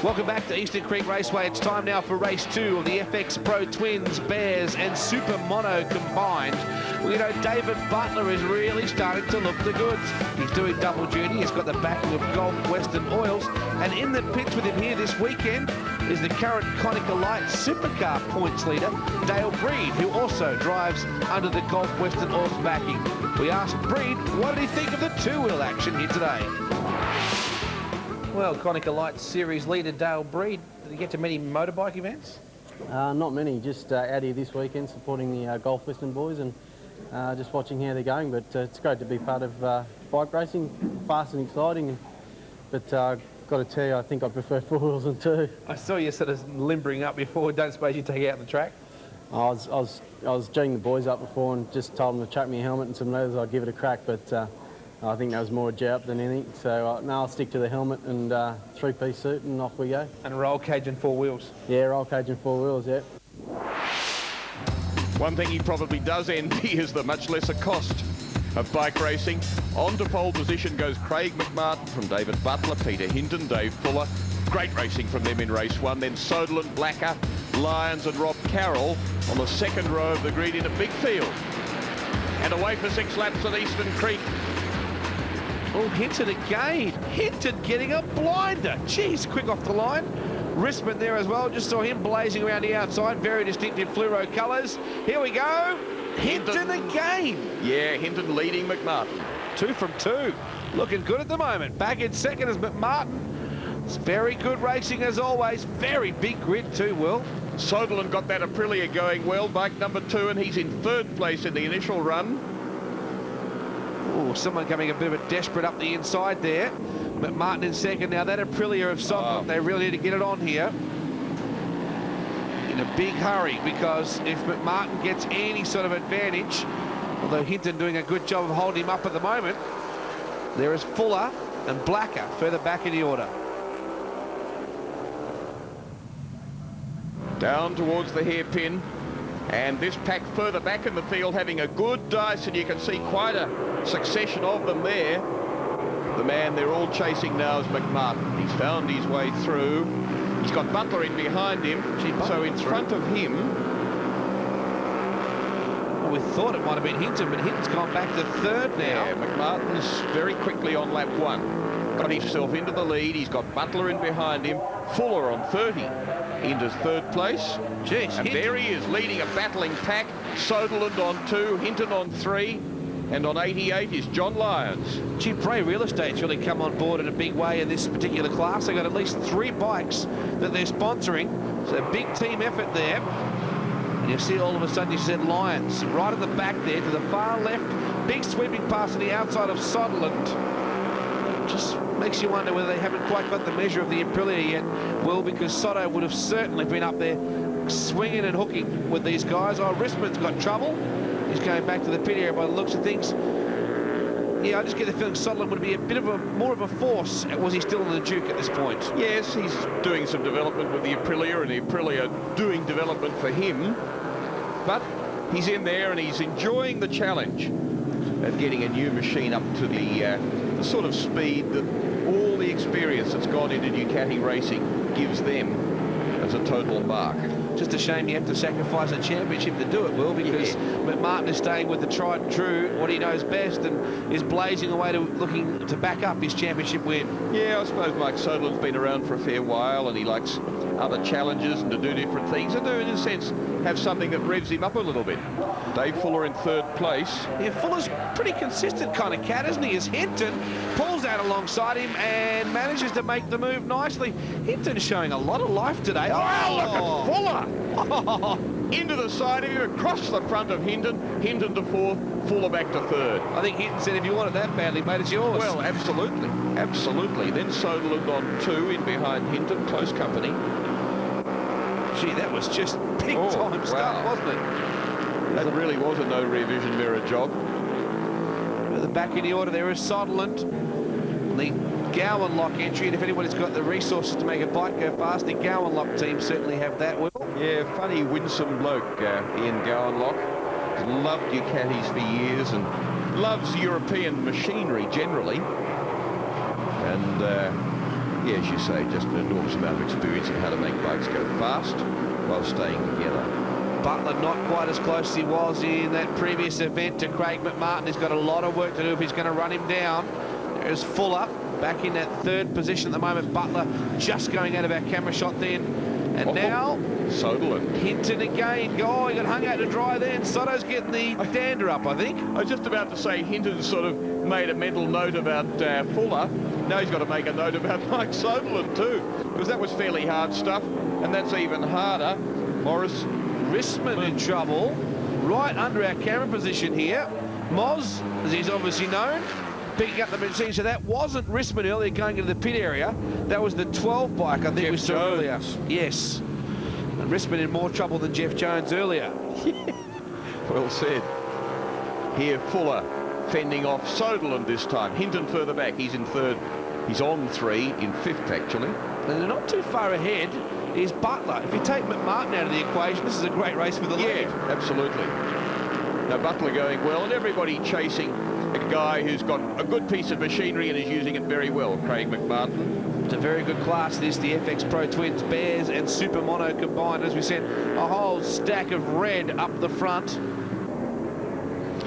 Welcome back to Eastern Creek Raceway. It's time now for race 2 of the FX Pro Twins, Bears and Super Mono combined. Well, you know, David Butler is really starting to look the goods. He's doing double duty. He's got the backing of Gulf Western Oils. And in the pits with him here this weekend is the current Konica Light Supercar points leader, Dale Breed, who also drives under the Gulf Western Oils backing. We asked Breed, what did he think of the two-wheel action here today? Well, Konica Light Series leader Dale Breed, did you get to many motorbike events? Not many, just out here this weekend supporting the Gulf Western boys and just watching how they're going. But it's great to be part of bike racing, fast and exciting. But got to tell you, I think I prefer four wheels than two. I saw you sort of limbering up before. Don't suppose you take it out the track? I was G'ing the boys up before and just told them to chuck me a helmet and some leathers. I'd give it a crack, but I think that was more a jab than anything. So now I'll stick to the helmet and three-piece suit and off we go. And roll cage and four wheels? Yeah, roll cage and four wheels, yeah. One thing he probably does envy is the much lesser cost of bike racing. On to pole position goes Craig McMartin from David Butler, Peter Hinton, Dave Fuller. Great racing from them in race 1. Then Soderlund, Blacker, Lyons and Rob Carroll on the second row of the grid in a big field. And away for 6 laps at Eastern Creek. Oh, Hinton again. Hinton getting a blinder. Jeez, quick off the line. Rissman there as well. Just saw him blazing around the outside. Very distinctive fluoro colours. Here we go. Hinton again. Yeah, Hinton leading McMartin. 2 from 2. Looking good at the moment. Back in second is McMartin. It's very good racing as always. Very big grid too, Will. Soderlund got that Aprilia going well. Bike number 2, and he's in 3rd place in the initial run. Oh, someone coming a bit of a desperate up the inside there. McMartin in second. Now that Aprilia of Soderlund, they really need to get it on here in a big hurry, because if McMartin gets any sort of advantage, although Hinton doing a good job of holding him up at the moment, there is Fuller and Blacker further back in the order. Down towards the hairpin, and this pack further back in the field having a good dice, and you can see quite a succession of them there. The man they're all chasing now is McMartin. He's found his way through. He's got Butler in behind him, so in front of him. Well, we thought it might have been Hinton, but Hinton's gone back to 3rd now. Yeah, McMartin's very quickly on lap 1. Got himself into the lead. He's got Butler in behind him. Fuller on 30 into 3rd place. Jeez, and there he is, leading a battling pack. Soderlund on 2, Hinton on 3, and on 88 is John Lyons. Gee, Bray Real Estate's really come on board in a big way in this particular class. They've got at least 3 bikes that they're sponsoring. So a big team effort there. And you see all of a sudden, you said Lyons right at the back there to the far left. Big sweeping pass to the outside of Soderlund. Just makes you wonder whether they haven't quite got the measure of the Aprilia yet. Well, because Soto would have certainly been up there swinging and hooking with these guys. Oh, Rissman's got trouble. He's going back to the pit area by the looks of things. Yeah, I just get the feeling Soderlund would be a bit of more of a force. Was he still in the Duke at this point? Yes, he's doing some development with the Aprilia, and the Aprilia doing development for him. But he's in there and he's enjoying the challenge of getting a new machine up to the sort of speed that all the experience that's gone into Ducati racing gives them as a total mark. Just a shame you have to sacrifice a championship to do it, Will, because McMartin is staying with the tried and true, what he knows best, and is blazing away to looking to back up his championship win. Yeah, I suppose Mike Soderlund's been around for a fair while, and he likes other challenges and to do different things, and to, in a sense, have something that revs him up a little bit. Dave Fuller in 3rd place. Yeah, Fuller's pretty consistent kind of cat, isn't he? As Hinton pulls out alongside him and manages to make the move nicely. Hinton's showing a lot of life today. Oh, look at Fuller! Oh, into the side of him, across the front of Hinton. Hinton to 4th, Fuller back to 3rd. I think Hinton said, if you want it that badly, mate, it's yours. Well, absolutely, absolutely. Then Soderlund on 2 in behind Hinton, close company. Gee, that was just big-time stuff, wasn't it? That really was a no rear vision mirror job. At the back in the order there is Soderlund. The Gowan Lock entry, and if anybody's got the resources to make a bike go fast, the Gowan Lock team certainly have that, Will. Yeah, funny, winsome bloke, Ian Gowan Lock. Loved Ducatis for years and loves European machinery generally. And Yeah, as you say, just an enormous amount of experience in how to make bikes go fast while staying together. Butler not quite as close as he was in that previous event to Craig McMartin. He's got a lot of work to do if he's going to run him down. There's Fuller back in that third position at the moment. Butler just going out of our camera shot then. And now Soderlund. Hinton again. Oh, he got hung out to dry there. And Soto's getting the dander up, I think. I was just about to say Hinton sort of made a mental note about Fuller. Now he's got to make a note about Mike Soderlund too, because that was fairly hard stuff, and that's even harder. Morris Rissman in trouble, right under our camera position here. Moz, as he's obviously known, picking up the machine. So that wasn't Rissman earlier going into the pit area. That was the 12 bike, I think Jeff we saw Jones. earlier. Yes. And Rissman in more trouble than Jeff Jones earlier. Well said. Here Fuller fending off Soderlund this time. Hinton further back. He's in third. He's on 3, in 5th actually. And they're not too far ahead is Butler. If you take McMartin out of the equation, this is a great race for the lead. Yeah, absolutely. Now Butler going well, and everybody chasing a guy who's got a good piece of machinery and is using it very well, Craig McMartin. It's a very good class, this, the FX Pro Twins, Bears and Super Mono combined. As we said, a whole stack of red up the front.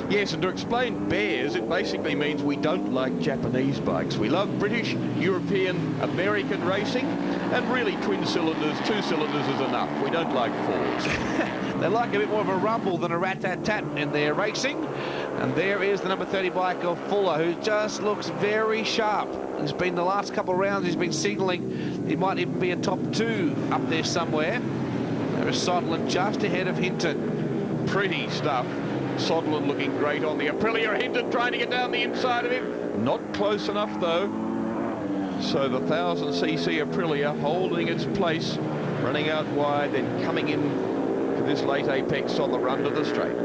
Yes, and to explain Bears, it basically means we don't like Japanese bikes. We love British, European, American racing, and really twin cylinders, 2 cylinders is enough. We don't like 4s. They like a bit more of a rumble than a rat-tat-tat in their racing. And there is the number 30 bike of Fuller, who just looks very sharp. He's been the last couple of rounds, he's been signalling he might even be a top 2 up there somewhere. There is Soderlund just ahead of Hinton. Pretty stuff. Soderlund looking great on the Aprilia. Hinton trying to get down the inside of him. Not close enough though. So the 1000cc Aprilia holding its place, running out wide, then coming in to this late apex on the run to the straight.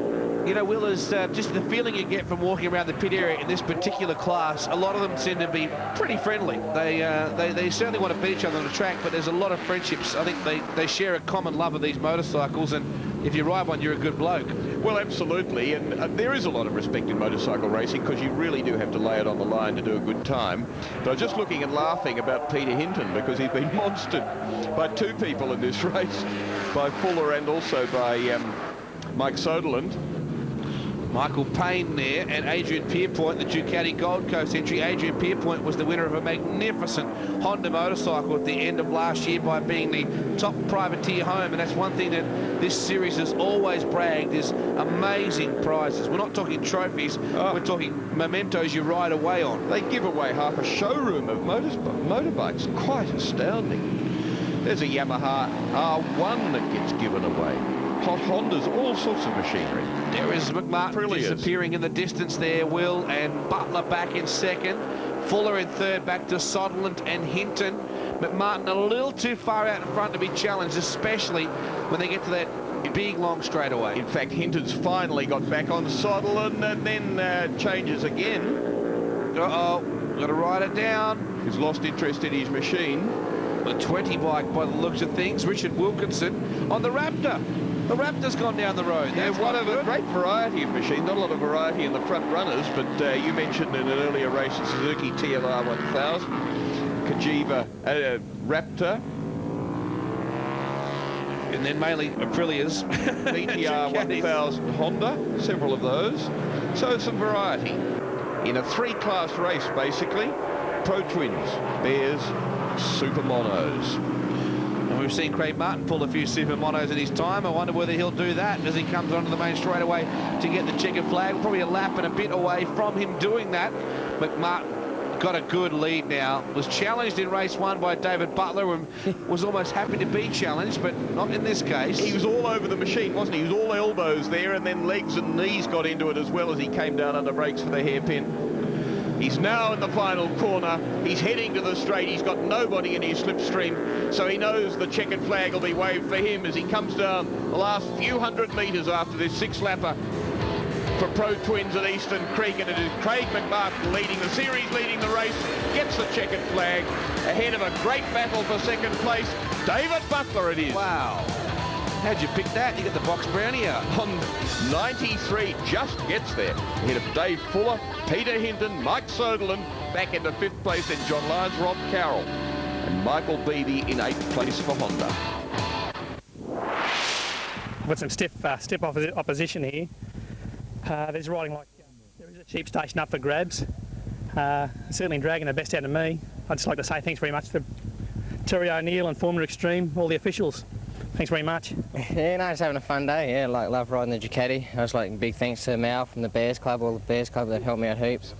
You know, Will, is just the feeling you get from walking around the pit area in this particular class. A lot of them seem to be pretty friendly. They certainly want to beat each other on the track, but there's a lot of friendships. I think they share a common love of these motorcycles, and if you ride one, you're a good bloke. Well, absolutely, and there is a lot of respect in motorcycle racing because you really do have to lay it on the line to do a good time. But I was just looking and laughing about Peter Hinton because he's been monstered by 2 people in this race, by Fuller and also by Mike Soderlund. Michael Payne there, and Adrian Pierpoint, the Ducati Gold Coast entry. Adrian Pierpoint was the winner of a magnificent Honda motorcycle at the end of last year by being the top privateer home, and that's one thing that this series has always bragged, is amazing prizes. We're not talking trophies, we're talking mementos you ride away on. They give away half a showroom of motorbikes. Quite astounding. There's a Yamaha R1 that gets given away. Hot Hondas, all sorts of machinery. There is McMartin disappearing in the distance there, Will, and Butler back in second. Fuller in third, back to Soderlund and Hinton. McMartin a little too far out in front to be challenged, especially when they get to that big long straightaway. In fact, Hinton's finally got back on Soderlund and then changes again. Uh-oh, got to ride it down. He's lost interest in his machine. The 20 bike by the looks of things. Richard Wilkinson on the Raptor. The Raptor's gone down the road. There's one of a great variety of machines. Not a lot of variety in the front runners, but you mentioned in an earlier race the Suzuki TLR 1000, Kajiva Raptor, and then mainly Aprilia's. BTR 1000 Honda, several of those. So some variety in a 3-class race, basically. Pro Twins, Bears, Super Monos. And we've seen Craig Martin pull a few Super Monos in his time. I wonder whether he'll do that as he comes onto the main straightaway to get the checkered flag. Probably a lap and a bit away from him doing that. McMartin got a good lead now. Was challenged in race 1 by David Butler and was almost happy to be challenged, but not in this case. He was all over the machine, wasn't he? He was all elbows there, and then legs and knees got into it as well as he came down under brakes for the hairpin. He's now in the final corner. He's heading to the straight. He's got nobody in his slipstream, so he knows the checkered flag will be waved for him as he comes down the last few hundred metres after this 6-lapper for Pro Twins at Eastern Creek, and it is Craig McMartin leading the series, leading the race, gets the checkered flag ahead of a great battle for second place. David Butler it is. Wow. How'd you pick that? You get the box brownie out. On 93, just gets there. Ahead of Dave Fuller, Peter Hinton, Mike Soderlund, back into 5th place, and John Lyons, Rob Carroll. and Michael Beattie in 8th place for Honda. With some stiff opposition here. There's riding like there is a cheap station up for grabs. Certainly dragging the best out of me. I'd just like to say thanks very much to Terry O'Neill and Formula Extreme, all the officials. Thanks very much. Yeah, no, just having a fun day. Yeah, love riding the Ducati. I was like big thanks to Mal from the Bears Club, all the Bears Club that helped me out heaps.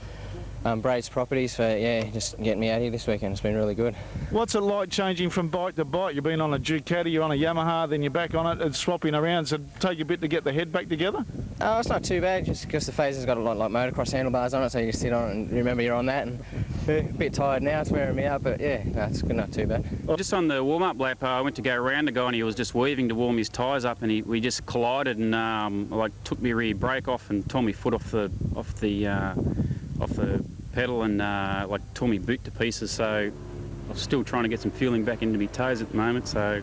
Braves Properties for just getting me out here this weekend. It's been really good. What's it like changing from bike to bike? You've been on a Ducati, you're on a Yamaha, then you're back on it and swapping around. So take a bit to get the head back together? Oh, it's not too bad, just because the Phaser's got a lot like motocross handlebars on it, so you can sit on it and remember you're on that. And a bit tired now, it's wearing me out, but yeah, no, it's good, not too bad. Just on the warm-up lap, I went to go around the guy and he was just weaving to warm his tyres up, and we just collided and like took my rear brake off and tore my foot off the pedal and like tore my boot to pieces. So I'm still trying to get some feeling back into my toes at the moment. So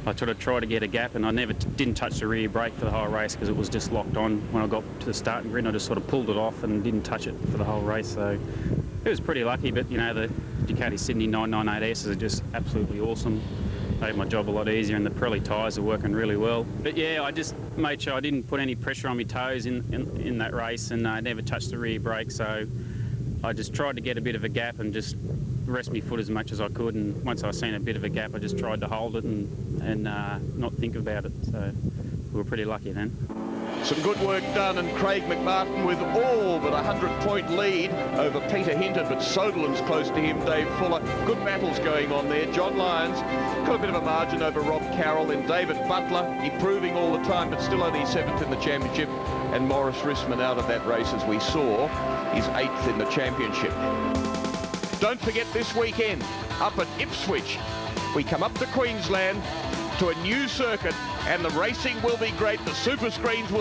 I tried to get a gap, and I didn't touch the rear brake for the whole race because it was just locked on when I got to the starting grid. I just sort of pulled it off and didn't touch it for the whole race. So it was pretty lucky, but you know, the Ducati Sydney 998S are just absolutely awesome. Made my job a lot easier, and the Pirelli tyres are working really well. But yeah, I just made sure I didn't put any pressure on my toes in that race, and I never touched the rear brake. So I just tried to get a bit of a gap and just rest my foot as much as I could, and once I seen a bit of a gap I just tried to hold it and not think about it, so we were pretty lucky then. Some good work done, and Craig McMartin with all but a 100-point lead over Peter Hinton, but Soderland's close to him, Dave Fuller. Good battles going on there. John Lyons got a bit of a margin over Rob Carroll, and David Butler improving all the time, but still only 7th in the championship, and Morris Rissman out of that race, as we saw, is 8th in the championship. Don't forget this weekend, up at Ipswich, we come up to Queensland to a new circuit, and the racing will be great. The super screens will